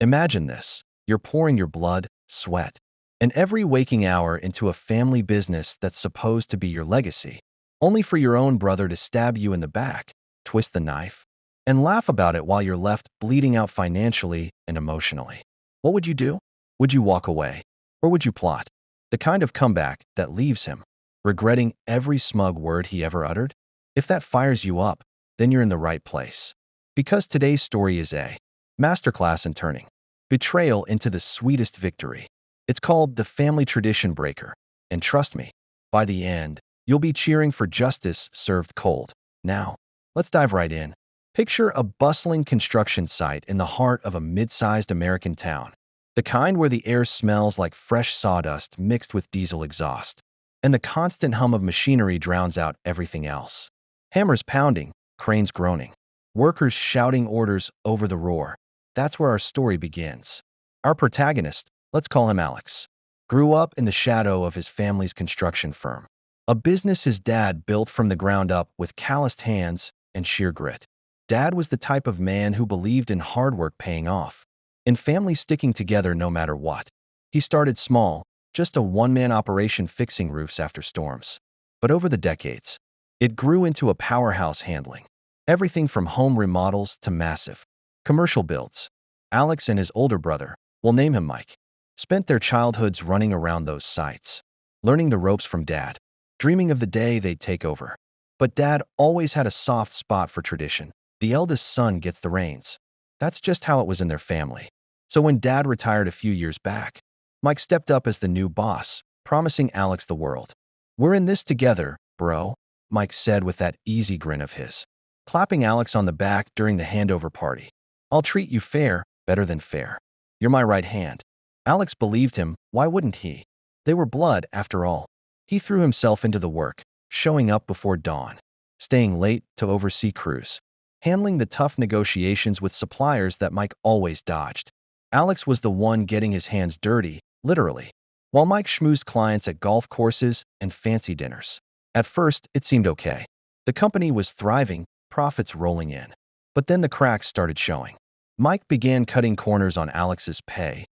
Imagine this. You're pouring your blood, sweat, and every waking hour into a family business that's supposed to be your legacy, only for your own brother to stab you in the back, twist the knife, and laugh about it while you're left bleeding out financially and emotionally. What would you do? Would you walk away? Or would you plot? The kind of comeback that leaves him regretting every smug word he ever uttered? If that fires you up, then you're in the right place. Because today's story is a masterclass in turning betrayal into the sweetest victory. It's called The Family Tradition Breaker. And trust me, by the end, you'll be cheering for justice served cold. Now, let's dive right in. Picture a bustling construction site in the heart of a mid-sized American town. The kind where the air smells like fresh sawdust mixed with diesel exhaust, and the constant hum of machinery drowns out everything else. Hammers pounding, cranes groaning, workers shouting orders over the roar. That's where our story begins. Our protagonist, let's call him Alex, grew up in the shadow of his family's construction firm, a business his dad built from the ground up with calloused hands and sheer grit. Dad was the type of man who believed in hard work paying off, in families sticking together no matter what. He started small, just a one-man operation fixing roofs after storms. But over the decades, it grew into a powerhouse handling everything from home remodels to massive commercial builds. Alex and his older brother, we'll name him Mike, spent their childhoods running around those sites, learning the ropes from Dad, dreaming of the day they'd take over. But Dad always had a soft spot for tradition. The eldest son gets the reins. That's just how it was in their family. So when Dad retired a few years back, Mike stepped up as the new boss, promising Alex the world. "We're in this together, bro," Mike said with that easy grin of his, clapping Alex on the back during the handover party. "I'll treat you fair, better than fair. You're my right hand." Alex believed him. Why wouldn't he? They were blood, after all. He threw himself into the work, showing up before dawn, staying late to oversee crews, handling the tough negotiations with suppliers that Mike always dodged. Alex was the one getting his hands dirty, literally, while Mike schmoozed clients at golf courses and fancy dinners. At first, it seemed okay. The company was thriving, profits rolling in. But then the cracks started showing. Mike began cutting corners on Alex's pay.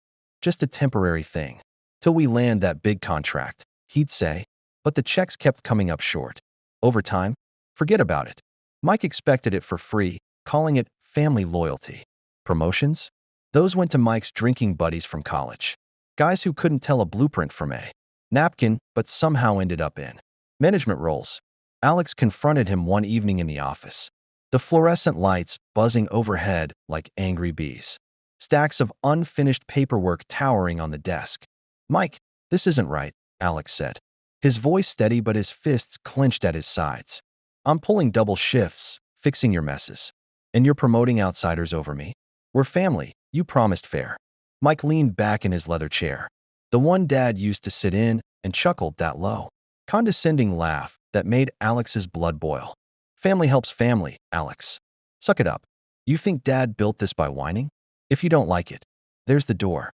"Just a temporary thing. Till we land that big contract," he'd say. But the checks kept coming up short. Overtime? Forget about it. Mike expected it for free, calling it family loyalty. Promotions? Those went to Mike's drinking buddies from college. Guys who couldn't tell a blueprint from a napkin, but somehow ended up in management roles. Alex confronted him one evening in the office. The fluorescent lights buzzing overhead like angry bees. Stacks of unfinished paperwork towering on the desk. "Mike, this isn't right," Alex said. His voice steady but his fists clenched at his sides. "I'm pulling double shifts, fixing your messes. And you're promoting outsiders over me? We're family. You promised fair." Mike leaned back in his leather chair, the one Dad used to sit in, and chuckled that low, condescending laugh that made Alex's blood boil. "Family helps family, Alex. Suck it up. You think Dad built this by whining? If you don't like it, there's the door."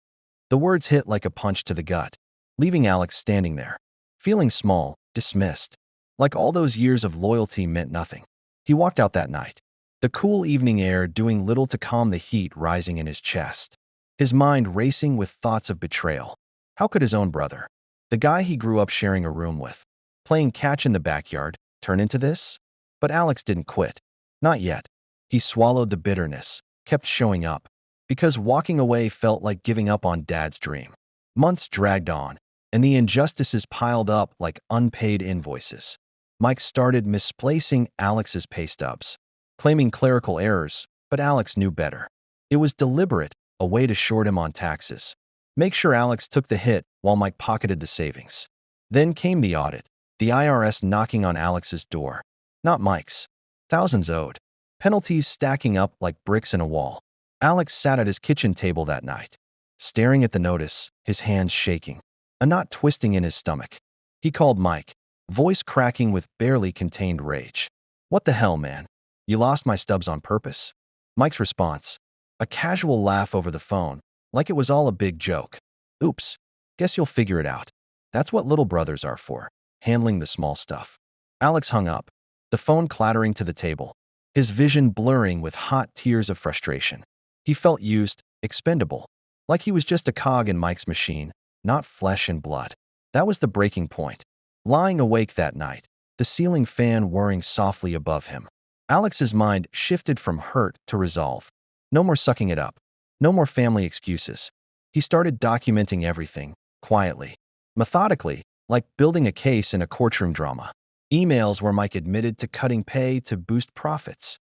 The words hit like a punch to the gut, leaving Alex standing there, feeling small, dismissed, like all those years of loyalty meant nothing. He walked out that night, the cool evening air doing little to calm the heat rising in his chest, his mind racing with thoughts of betrayal. How could his own brother, the guy he grew up sharing a room with, playing catch in the backyard, turn into this? But Alex didn't quit. Not yet. He swallowed the bitterness, kept showing up, because walking away felt like giving up on Dad's dream. Months dragged on, and the injustices piled up like unpaid invoices. Mike started misplacing Alex's pay stubs, claiming clerical errors, but Alex knew better. It was deliberate, a way to short him on taxes. Make sure Alex took the hit while Mike pocketed the savings. Then came the audit, the IRS knocking on Alex's door. Not Mike's. Thousands owed. Penalties stacking up like bricks in a wall. Alex sat at his kitchen table that night, staring at the notice, his hands shaking, a knot twisting in his stomach. He called Mike, voice cracking with barely contained rage. "What the hell, man? You lost my stubs on purpose?" Mike's response, a casual laugh over the phone, like it was all a big joke. "Oops. Guess you'll figure it out. That's what little brothers are for, handling the small stuff." Alex hung up, the phone clattering to the table, his vision blurring with hot tears of frustration. He felt used, expendable. Like he was just a cog in Mike's machine, not flesh and blood. That was the breaking point. Lying awake that night, the ceiling fan whirring softly above him, Alex's mind shifted from hurt to resolve. No more sucking it up. No more family excuses. He started documenting everything, quietly, methodically, like building a case in a courtroom drama. Emails where Mike admitted to cutting pay to boost profits.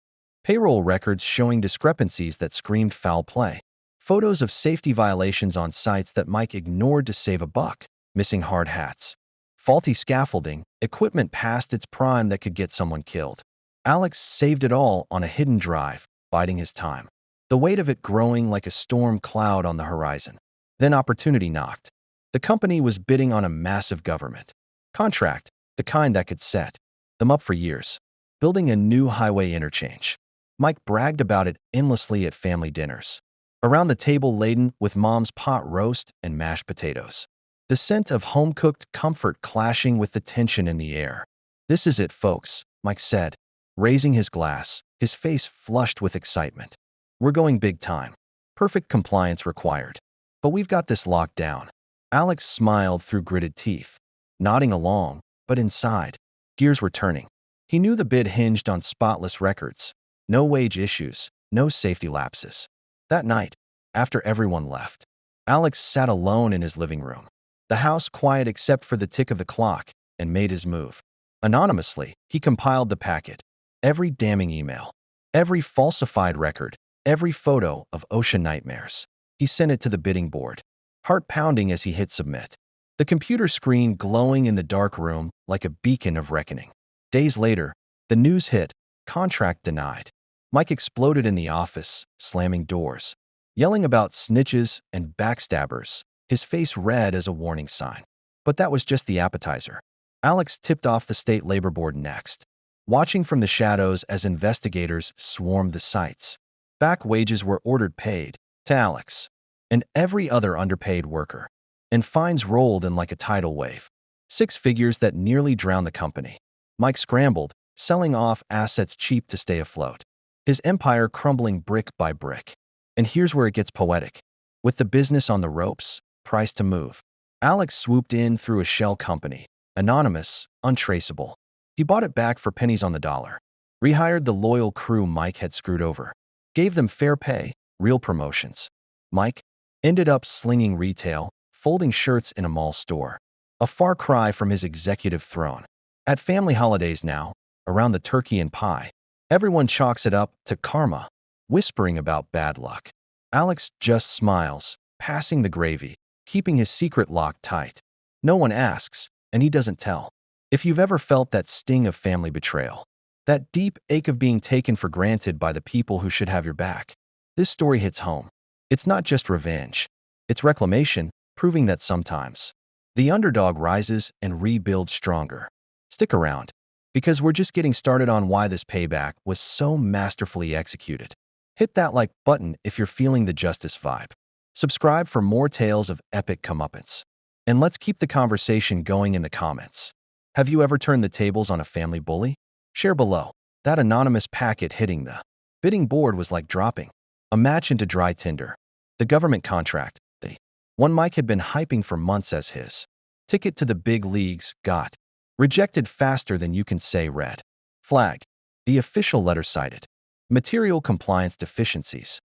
Payroll records showing discrepancies that screamed foul play. Photos of safety violations on sites that Mike ignored to save a buck. Missing hard hats. Faulty scaffolding, equipment past its prime that could get someone killed. Alex saved it all on a hidden drive, biding his time. The weight of it growing like a storm cloud on the horizon. Then opportunity knocked. The company was bidding on a massive government contract, the kind that could set them up for years. Building a new highway interchange. Mike bragged about it endlessly at family dinners. Around the table laden with mom's pot roast and mashed potatoes. The scent of home-cooked comfort clashing with the tension in the air. "This is it, folks," Mike said, raising his glass, his face flushed with excitement. "We're going big time. Perfect compliance required. But we've got this locked down." Alex smiled through gritted teeth, nodding along, but inside, gears were turning. He knew the bid hinged on spotless records. No wage issues, no safety lapses. That night, after everyone left, Alex sat alone in his living room. The house quiet except for the tick of the clock, and made his move. Anonymously, he compiled the packet. Every damning email, every falsified record, every photo of ocean nightmares. He sent it to the bidding board, heart pounding as he hit submit. The computer screen glowing in the dark room like a beacon of reckoning. Days later, the news hit, contract denied. Mike exploded in the office, slamming doors, yelling about snitches and backstabbers, his face red as a warning sign. But that was just the appetizer. Alex tipped off the state labor board next, watching from the shadows as investigators swarmed the sites. Back wages were ordered paid to Alex and every other underpaid worker, and fines rolled in like a tidal wave. 6 figures that nearly drowned the company. Mike scrambled, selling off assets cheap to stay afloat. His empire crumbling brick by brick. And here's where it gets poetic. With the business on the ropes, price to move, Alex swooped in through a shell company, anonymous, untraceable. He bought it back for pennies on the dollar, rehired the loyal crew Mike had screwed over, gave them fair pay, real promotions. Mike ended up slinging retail, folding shirts in a mall store, a far cry from his executive throne. At family holidays now, around the turkey and pie, everyone chalks it up to karma, whispering about bad luck. Alex just smiles, passing the gravy, keeping his secret locked tight. No one asks, and he doesn't tell. If you've ever felt that sting of family betrayal, that deep ache of being taken for granted by the people who should have your back, this story hits home. It's not just revenge. It's reclamation, proving that sometimes the underdog rises and rebuilds stronger. Stick around, because we're just getting started on why this payback was so masterfully executed. Hit that like button if you're feeling the justice vibe. Subscribe for more tales of epic comeuppance. And let's keep the conversation going in the comments. Have you ever turned the tables on a family bully? Share below. That anonymous packet hitting the bidding board was like dropping a match into dry tinder. The government contract, the one Mike had been hyping for months as his ticket to the big leagues, got rejected faster than you can say red flag. The official letter cited material compliance deficiencies,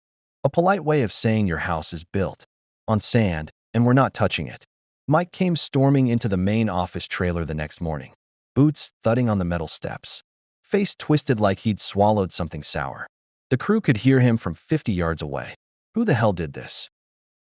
a polite way of saying your house is built on sand and we're not touching it. Mike came storming into the main office trailer the next morning, boots thudding on the metal steps, face twisted like he'd swallowed something sour. The crew could hear him from 50 yards away. "Who the hell did this?"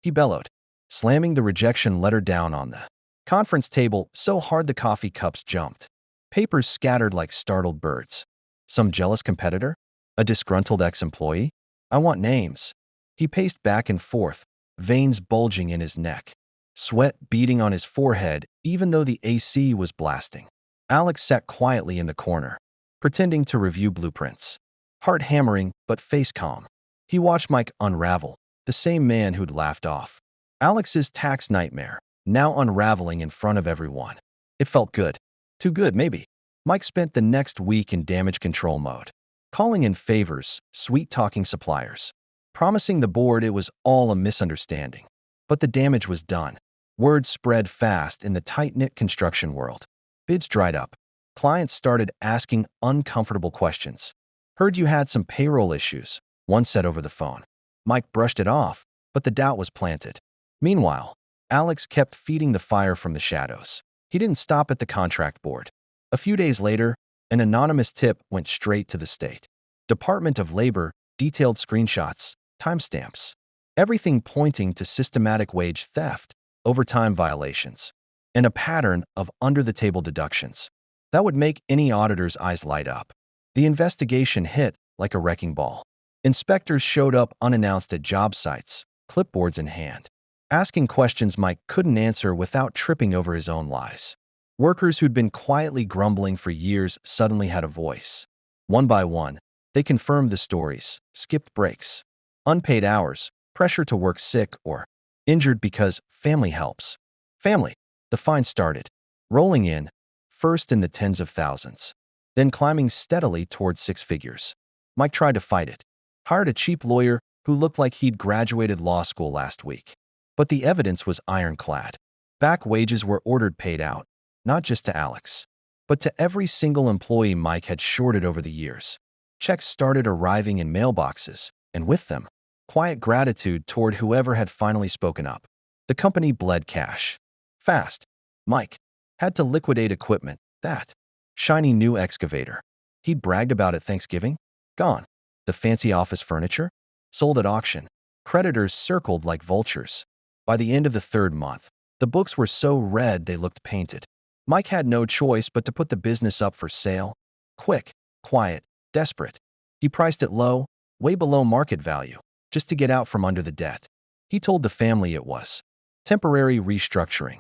he bellowed, slamming the rejection letter down on the conference table so hard the coffee cups jumped. Papers scattered like startled birds. Some jealous competitor? A disgruntled ex-employee? "I want names." He paced back and forth, veins bulging in his neck, sweat beading on his forehead even though the AC was blasting. Alex sat quietly in the corner, pretending to review blueprints. Heart hammering, but face calm. He watched Mike unravel, the same man who'd laughed off Alex's tax nightmare, now unraveling in front of everyone. It felt good. Too good, maybe. Mike spent the next week in damage control mode, calling in favors, sweet-talking suppliers, promising the board it was all a misunderstanding. But the damage was done. Word spread fast in the tight-knit construction world. Bids dried up. Clients started asking uncomfortable questions. "Heard you had some payroll issues," one said over the phone. Mike brushed it off, but the doubt was planted. Meanwhile, Alex kept feeding the fire from the shadows. He didn't stop at the contract board. A few days later, an anonymous tip went straight to the state Department of Labor, detailed screenshots, timestamps, everything pointing to systematic wage theft, overtime violations, and a pattern of under-the-table deductions. That would make any auditor's eyes light up. The investigation hit like a wrecking ball. Inspectors showed up unannounced at job sites, clipboards in hand, asking questions Mike couldn't answer without tripping over his own lies. Workers who'd been quietly grumbling for years suddenly had a voice. One by one, they confirmed the stories: skipped breaks, unpaid hours, pressure to work sick or injured because family helps. Family. The fine started, rolling in, first in the tens of thousands, then climbing steadily towards six figures. Mike tried to fight it, hired a cheap lawyer who looked like he'd graduated law school last week. But the evidence was ironclad. Back wages were ordered paid out, not just to Alex, but to every single employee Mike had shorted over the years. Checks started arriving in mailboxes, and with them, quiet gratitude toward whoever had finally spoken up. The company bled cash. Fast. Mike had to liquidate equipment. That shiny new excavator he'd bragged about at Thanksgiving? Gone. The fancy office furniture? Sold at auction. Creditors circled like vultures. By the end of the third month, the books were so red they looked painted. Mike had no choice but to put the business up for sale. Quick, quiet, desperate. He priced it low, way below market value, just to get out from under the debt. He told the family it was temporary restructuring.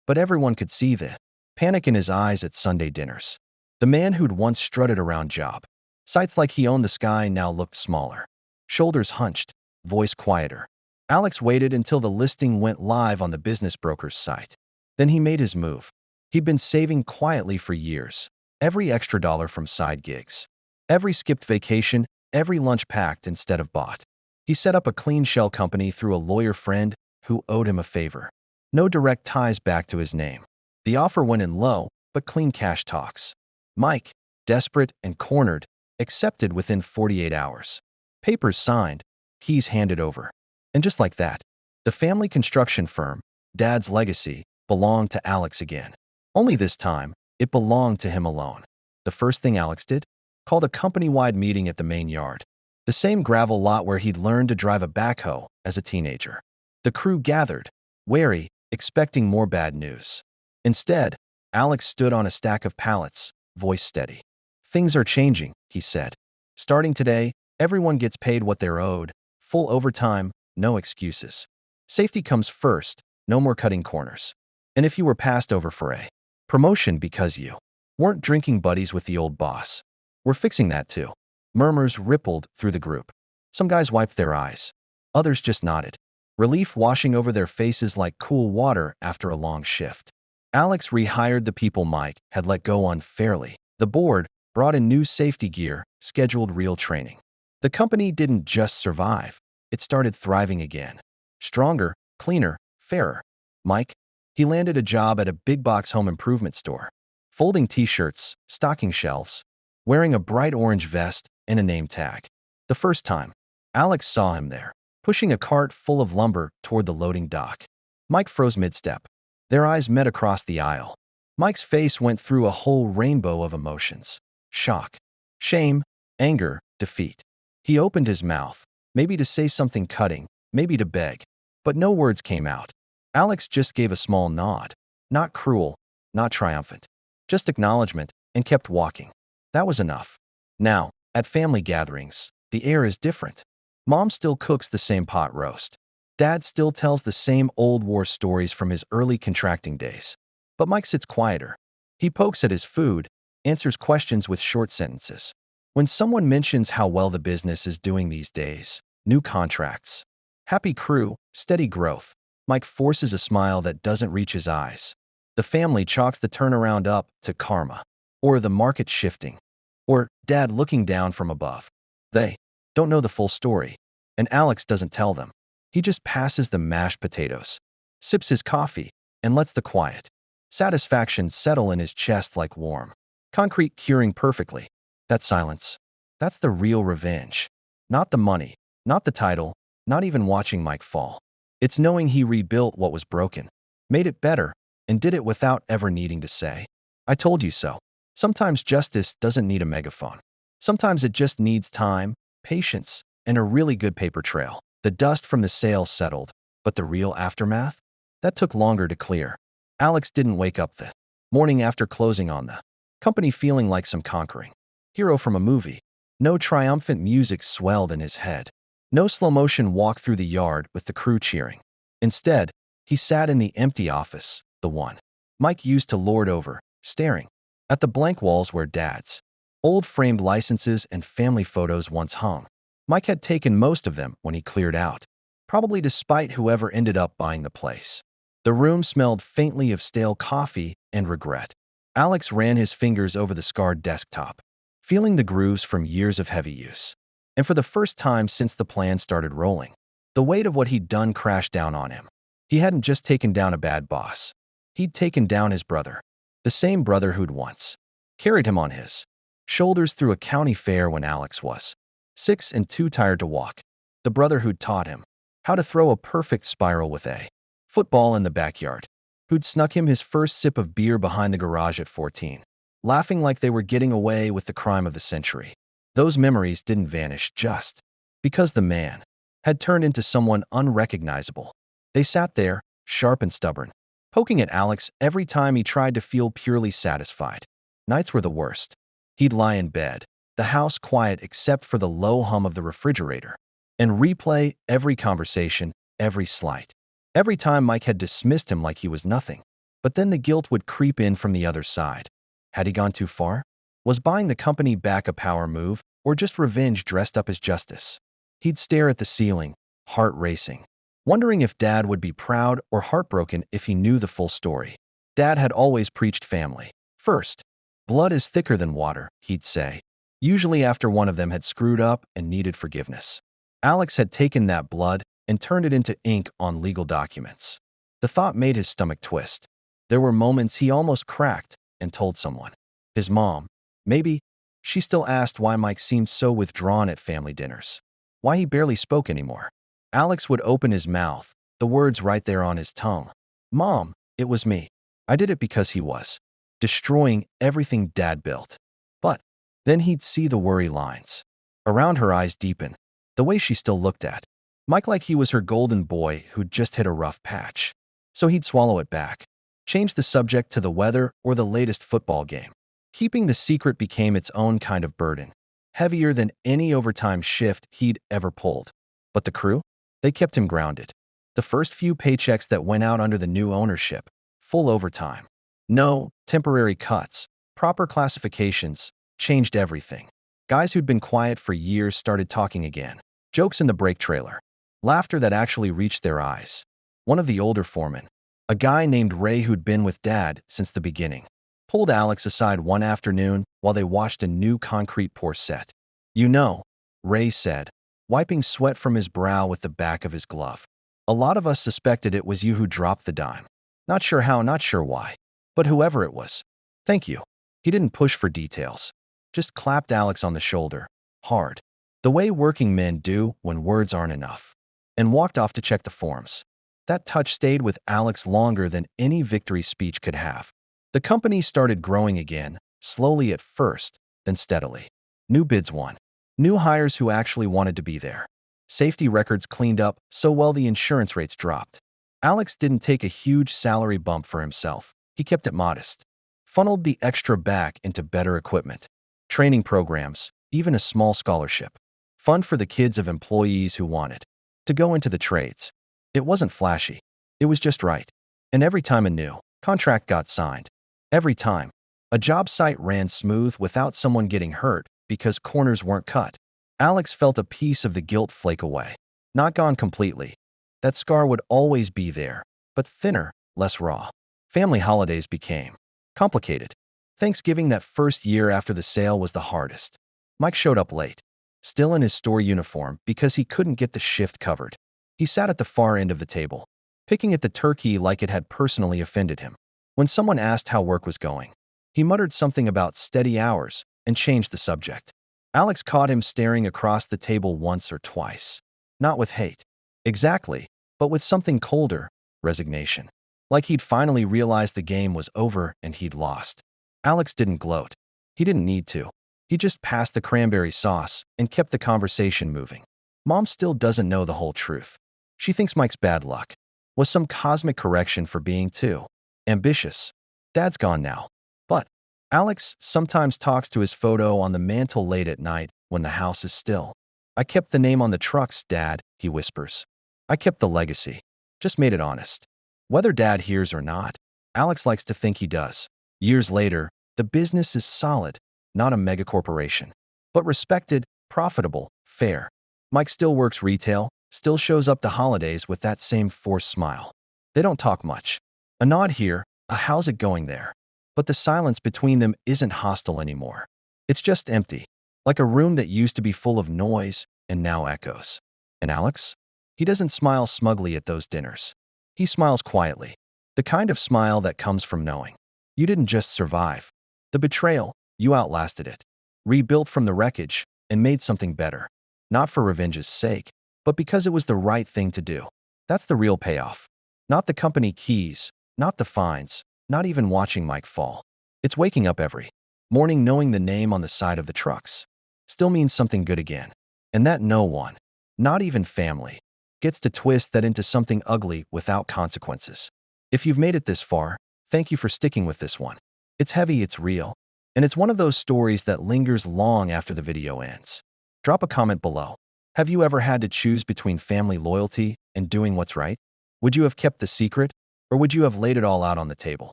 But everyone could see the panic in his eyes at Sunday dinners. The man who'd once strutted around job sites like he owned the sky now looked smaller. Shoulders hunched, voice quieter. Alex waited until the listing went live on the business broker's site. Then he made his move. He'd been saving quietly for years. Every extra dollar from side gigs. Every skipped vacation, every lunch packed instead of bought. He set up a clean shell company through a lawyer friend who owed him a favor. No direct ties back to his name. The offer went in low, but clean cash talks. Mike, desperate and cornered, accepted within 48 hours. Papers signed, keys handed over. And just like that, the family construction firm, Dad's legacy, belonged to Alex again. Only this time, it belonged to him alone. The first thing Alex did? Called a company-wide meeting at the main yard. The same gravel lot where he'd learned to drive a backhoe as a teenager. The crew gathered, wary, expecting more bad news. Instead, Alex stood on a stack of pallets, voice steady. "Things are changing," he said. "Starting today, everyone gets paid what they're owed, full overtime, no excuses. Safety comes first, no more cutting corners. And if you were passed over for a promotion because you weren't drinking buddies with the old boss, we're fixing that too." Murmurs rippled through the group. Some guys wiped their eyes. Others just nodded, relief washing over their faces like cool water after a long shift. Alex rehired the people Mike had let go unfairly. The board brought in new safety gear, scheduled real training. The company didn't just survive, it started thriving again. Stronger, cleaner, fairer. Mike, he landed a job at a big box home improvement store, folding t-shirts, stocking shelves, wearing a bright orange vest and a name tag. The first time, Alex saw him there, pushing a cart full of lumber toward the loading dock. Mike froze mid-step. Their eyes met across the aisle. Mike's face went through a whole rainbow of emotions. Shock, shame, anger, defeat. He opened his mouth, maybe to say something cutting, maybe to beg, but no words came out. Alex just gave a small nod, not cruel, not triumphant, just acknowledgement, and kept walking. That was enough. Now, at family gatherings, the air is different. Mom still cooks the same pot roast. Dad still tells the same old war stories from his early contracting days. But Mike sits quieter. He pokes at his food, answers questions with short sentences. When someone mentions how well the business is doing these days, new contracts, happy crew, steady growth, Mike forces a smile that doesn't reach his eyes. The family chalks the turnaround up to karma, or the market shifting, or Dad looking down from above. They don't know the full story. And Alex doesn't tell them. He just passes them mashed potatoes, sips his coffee, and lets the quiet satisfaction settle in his chest like warm concrete, curing perfectly. That silence, that's the real revenge. Not the money, not the title, not even watching Mike fall. It's knowing he rebuilt what was broken, made it better, and did it without ever needing to say, "I told you so." Sometimes justice doesn't need a megaphone. Sometimes it just needs time, patience, and a really good paper trail. The dust from the sale settled, but the real aftermath? That took longer to clear. Alex didn't wake up the morning after closing on the company feeling like some conquering hero from a movie. No triumphant music swelled in his head. No slow-motion walk through the yard with the crew cheering. Instead, he sat in the empty office, the one Mike used to lord over, staring at the blank walls where Dad's old framed licenses and family photos once hung. Mike had taken most of them when he cleared out, probably despite whoever ended up buying the place. The room smelled faintly of stale coffee and regret. Alex ran his fingers over the scarred desktop, feeling the grooves from years of heavy use. And for the first time since the plan started rolling, the weight of what he'd done crashed down on him. He hadn't just taken down a bad boss. He'd taken down his brother, the same brother who'd once carried him on his shoulders through a county fair when Alex was 6 and too tired to walk. The brother who'd taught him how to throw a perfect spiral with a football in the backyard, who'd snuck him his first sip of beer behind the garage at 14, laughing like they were getting away with the crime of the century. Those memories didn't vanish just because the man had turned into someone unrecognizable. They sat there, sharp and stubborn, poking at Alex every time he tried to feel purely satisfied. Nights were the worst. He'd lie in bed, the house quiet except for the low hum of the refrigerator, and replay every conversation, every slight. Every time Mike had dismissed him like he was nothing. But then the guilt would creep in from the other side. Had he gone too far? Was buying the company back a power move, or just revenge dressed up as justice? He'd stare at the ceiling, heart racing, wondering if Dad would be proud or heartbroken if he knew the full story. Dad had always preached family first. Blood is thicker than water, he'd say, usually after one of them had screwed up and needed forgiveness. Alex had taken that blood and turned it into ink on legal documents. The thought made his stomach twist. There were moments he almost cracked and told someone. His mom, maybe. She still asked why Mike seemed so withdrawn at family dinners, why he barely spoke anymore. Alex would open his mouth, the words right there on his tongue. "Mom, it was me. I did it because he was destroying everything Dad built." But then he'd see the worry lines around her eyes deepen, the way she still looked at Mike like he was her golden boy who'd just hit a rough patch. So he'd swallow it back, change the subject to the weather or the latest football game. Keeping the secret became its own kind of burden, heavier than any overtime shift he'd ever pulled. But the crew? They kept him grounded. The first few paychecks that went out under the new ownership, full overtime. No temporary cuts, proper classifications, changed everything. Guys who'd been quiet for years started talking again. Jokes in the break trailer. Laughter that actually reached their eyes. One of the older foremen, a guy named Ray who'd been with Dad since the beginning, pulled Alex aside one afternoon while they watched a new concrete pour set. "You know," Ray said, wiping sweat from his brow with the back of his glove, "a lot of us suspected it was you who dropped the dime. Not sure how, not sure why. But whoever it was, thank you." He didn't push for details, just clapped Alex on the shoulder, hard, the way working men do when words aren't enough, and walked off to check the forms. That touch stayed with Alex longer than any victory speech could have. The company started growing again, slowly at first, then steadily. New bids won. New hires who actually wanted to be there. Safety records cleaned up so well the insurance rates dropped. Alex didn't take a huge salary bump for himself. He kept it modest. Funneled the extra back into better equipment, training programs, even a small scholarship. Fund for the kids of employees who wanted to go into the trades. It wasn't flashy. It was just right. And every time a new contract got signed, every time a job site ran smooth without someone getting hurt because corners weren't cut, Alex felt a piece of the guilt flake away. Not gone completely. That scar would always be there, but thinner, less raw. Family holidays became complicated. Thanksgiving that first year after the sale was the hardest. Mike showed up late. still in his store uniform because he couldn't get the shift covered. He sat at the far end of the table, picking at the turkey like it had personally offended him. When someone asked how work was going, he muttered something about steady hours and changed the subject. Alex caught him staring across the table once or twice. Not with hate. Exactly, but with something colder, resignation. Like he'd finally realized the game was over and he'd lost. Alex didn't gloat. He didn't need to. He just passed the cranberry sauce and kept the conversation moving. Mom still doesn't know the whole truth. She thinks Mike's bad luck was some cosmic correction for being too ambitious. Dad's gone now. But Alex sometimes talks to his photo on the mantle late at night when the house is still. I kept the name on the trucks, Dad, he whispers. I kept the legacy. Just made it honest. Whether Dad hears or not, Alex likes to think he does. Years later, the business is solid, not a megacorporation, but respected, profitable, fair. Mike still works retail, still shows up to holidays with that same forced smile. They don't talk much. A nod here, a how's it going there. But the silence between them isn't hostile anymore. It's just empty, like a room that used to be full of noise and now echoes. And Alex? He doesn't smile smugly at those dinners. He smiles quietly, the kind of smile that comes from knowing. You didn't just survive. The betrayal, you outlasted it. Rebuilt from the wreckage and made something better. Not for revenge's sake, but because it was the right thing to do. That's the real payoff. Not the company keys, not the fines, not even watching Mike fall. It's waking up every morning knowing the name on the side of the trucks still means something good again. And that no one, not even family, gets to twist that into something ugly without consequences. If you've made it this far, thank you for sticking with this one. It's heavy, it's real, and it's one of those stories that lingers long after the video ends. Drop a comment below. Have you ever had to choose between family loyalty and doing what's right? Would you have kept the secret, or would you have laid it all out on the table?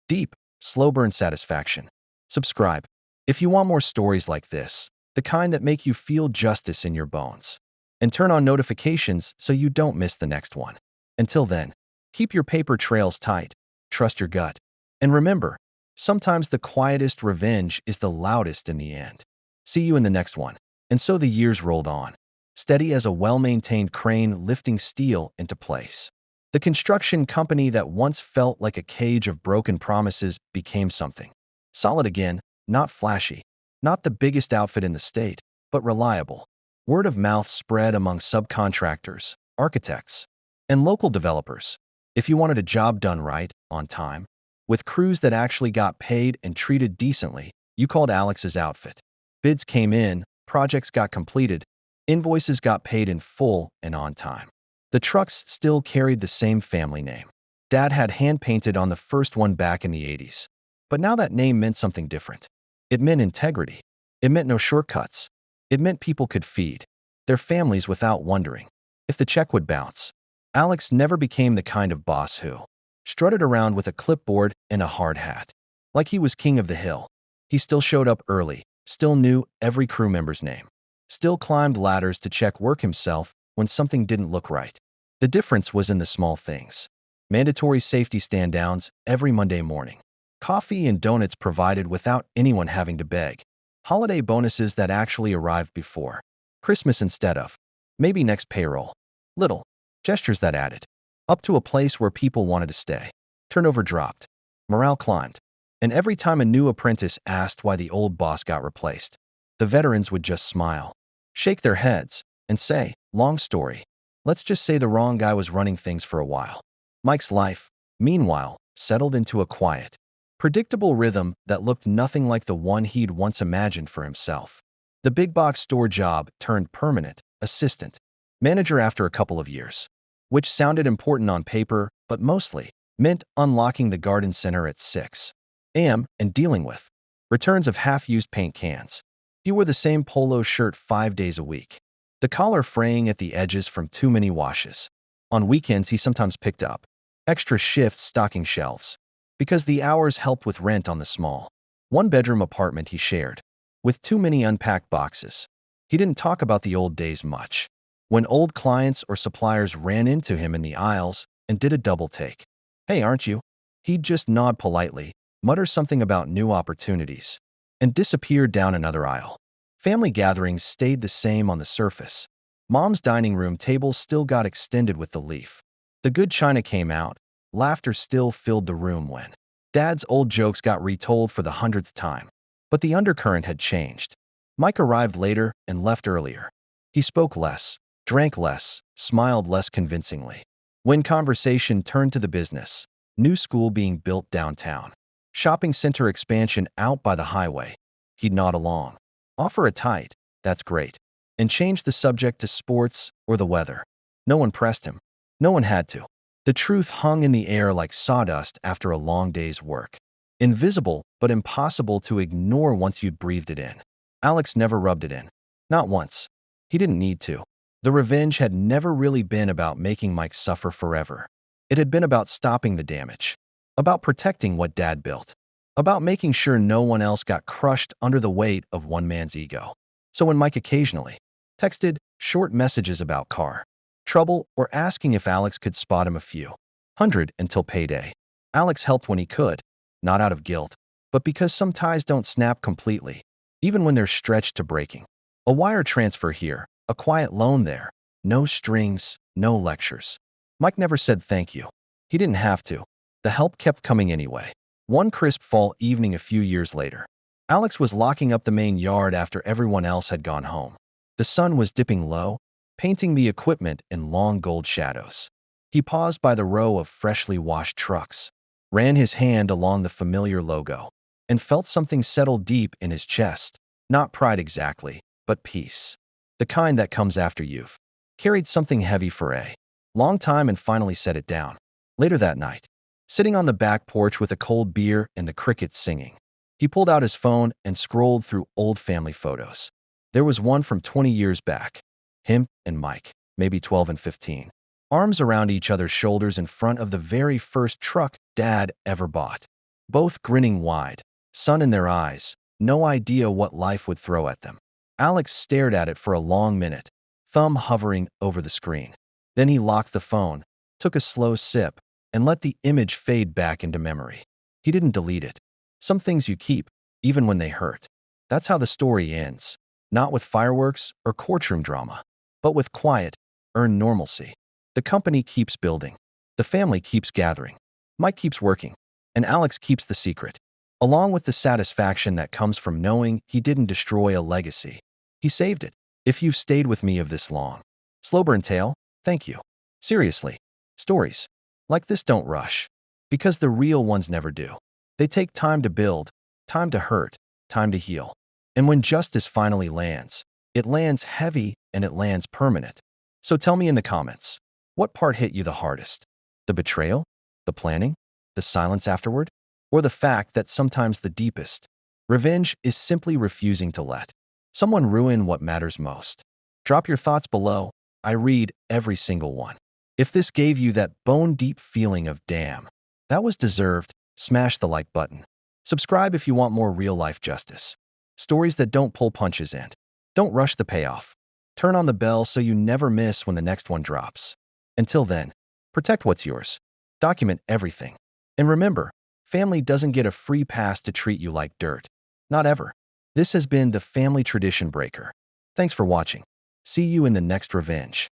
Deep, slow burn satisfaction. Subscribe if you want more stories like this, the kind that make you feel justice in your bones. And turn on notifications so you don't miss the next one. Until then, keep your paper trails tight, trust your gut, and remember, sometimes the quietest revenge is the loudest in the end. See you in the next one. And so the years rolled on, steady as a well-maintained crane lifting steel into place. The construction company that once felt like a cage of broken promises became something solid again, not flashy, not the biggest outfit in the state, but reliable. Word of mouth spread among subcontractors, architects, and local developers. If you wanted a job done right, on time, with crews that actually got paid and treated decently, you called Alex's outfit. Bids came in, projects got completed, invoices got paid in full and on time. The trucks still carried the same family name. Dad had hand-painted on the first one back in the 80s. But now that name meant something different. It meant integrity. It meant no shortcuts. It meant people could feed their families without wondering if the check would bounce. Alex never became the kind of boss who strutted around with a clipboard and a hard hat, like he was king of the hill. He still showed up early, still knew every crew member's name, still climbed ladders to check work himself when something didn't look right. The difference was in the small things. Mandatory safety stand-downs every Monday morning. Coffee and donuts provided without anyone having to beg. Holiday bonuses that actually arrived before Christmas instead of maybe next payroll. Little gestures that added up to a place where people wanted to stay. Turnover dropped. Morale climbed. And every time a new apprentice asked why the old boss got replaced, the veterans would just smile, shake their heads, and say, long story. Let's just say the wrong guy was running things for a while. Mike's life, meanwhile, settled into a quiet, predictable rhythm that looked nothing like the one he'd once imagined for himself. The big box store job turned permanent assistant manager after a couple of years, which sounded important on paper, but mostly meant unlocking the garden center at 6 a.m. and dealing with returns of half-used paint cans. He wore the same polo shirt 5 days a week, the collar fraying at the edges from too many washes. On weekends, he sometimes picked up extra shifts stocking shelves, because the hours helped with rent on the small, one-bedroom apartment he shared, with too many unpacked boxes. He didn't talk about the old days much, when old clients or suppliers ran into him in the aisles and did a double take. Hey, aren't you? He'd just nod politely, mutter something about new opportunities, and disappear down another aisle. Family gatherings stayed the same on the surface. Mom's dining room table still got extended with the leaf. The good china came out. Laughter still filled the room when Dad's old jokes got retold for the 100th time. But the undercurrent had changed. Mike arrived later and left earlier. He spoke less, drank less, smiled less convincingly. When conversation turned to the business, new school being built downtown, shopping center expansion out by the highway, he'd nod along. Offer a tight, that's great, and change the subject to sports or the weather. No one pressed him. No one had to. The truth hung in the air like sawdust after a long day's work. Invisible, but impossible to ignore once you'd breathed it in. Alex never rubbed it in. Not once. He didn't need to. The revenge had never really been about making Mike suffer forever. It had been about stopping the damage. About protecting what Dad built. About making sure no one else got crushed under the weight of one man's ego. So when Mike occasionally texted short messages about car trouble or asking if Alex could spot him a few hundred until payday, Alex helped when he could, not out of guilt, but because some ties don't snap completely, even when they're stretched to breaking. A wire transfer here, a quiet loan there, no strings, no lectures. Mike never said thank you. He didn't have to. The help kept coming anyway. One crisp fall evening a few years later, Alex was locking up the main yard after everyone else had gone home. The sun was dipping low, painting the equipment in long gold shadows. He paused by the row of freshly washed trucks, ran his hand along the familiar logo, and felt something settle deep in his chest. Not pride exactly, but peace. The kind that comes after you've carried something heavy for a long time and finally set it down. Later that night, sitting on the back porch with a cold beer and the crickets singing, he pulled out his phone and scrolled through old family photos. There was one from 20 years back. Him and Mike, maybe 12 and 15, arms around each other's shoulders in front of the very first truck Dad ever bought. Both grinning wide, sun in their eyes, no idea what life would throw at them. Alex stared at it for a long minute, thumb hovering over the screen. Then he locked the phone, took a slow sip, and let the image fade back into memory. He didn't delete it. Some things you keep, even when they hurt. That's how the story ends. Not with fireworks or courtroom drama, but with quiet, earned normalcy. The company keeps building. The family keeps gathering. Mike keeps working. And Alex keeps the secret, along with the satisfaction that comes from knowing he didn't destroy a legacy. He saved it. If you've stayed with me of this long, slow burn tale, thank you. Seriously, stories like this don't rush, because the real ones never do. They take time to build, time to hurt, time to heal. And when justice finally lands, it lands heavy and it lands permanent. So tell me in the comments, what part hit you the hardest? The betrayal? The planning? The silence afterward? Or the fact that sometimes the deepest revenge is simply refusing to let someone ruin what matters most? Drop your thoughts below. I read every single one. If this gave you that bone-deep feeling of damn, that was deserved, smash the like button. Subscribe if you want more real-life justice. Stories that don't pull punches in. Don't rush the payoff. Turn on the bell so you never miss when the next one drops. Until then, protect what's yours. Document everything. And remember, family doesn't get a free pass to treat you like dirt. Not ever. This has been the Family Tradition Breaker. Thanks for watching. See you in the next revenge.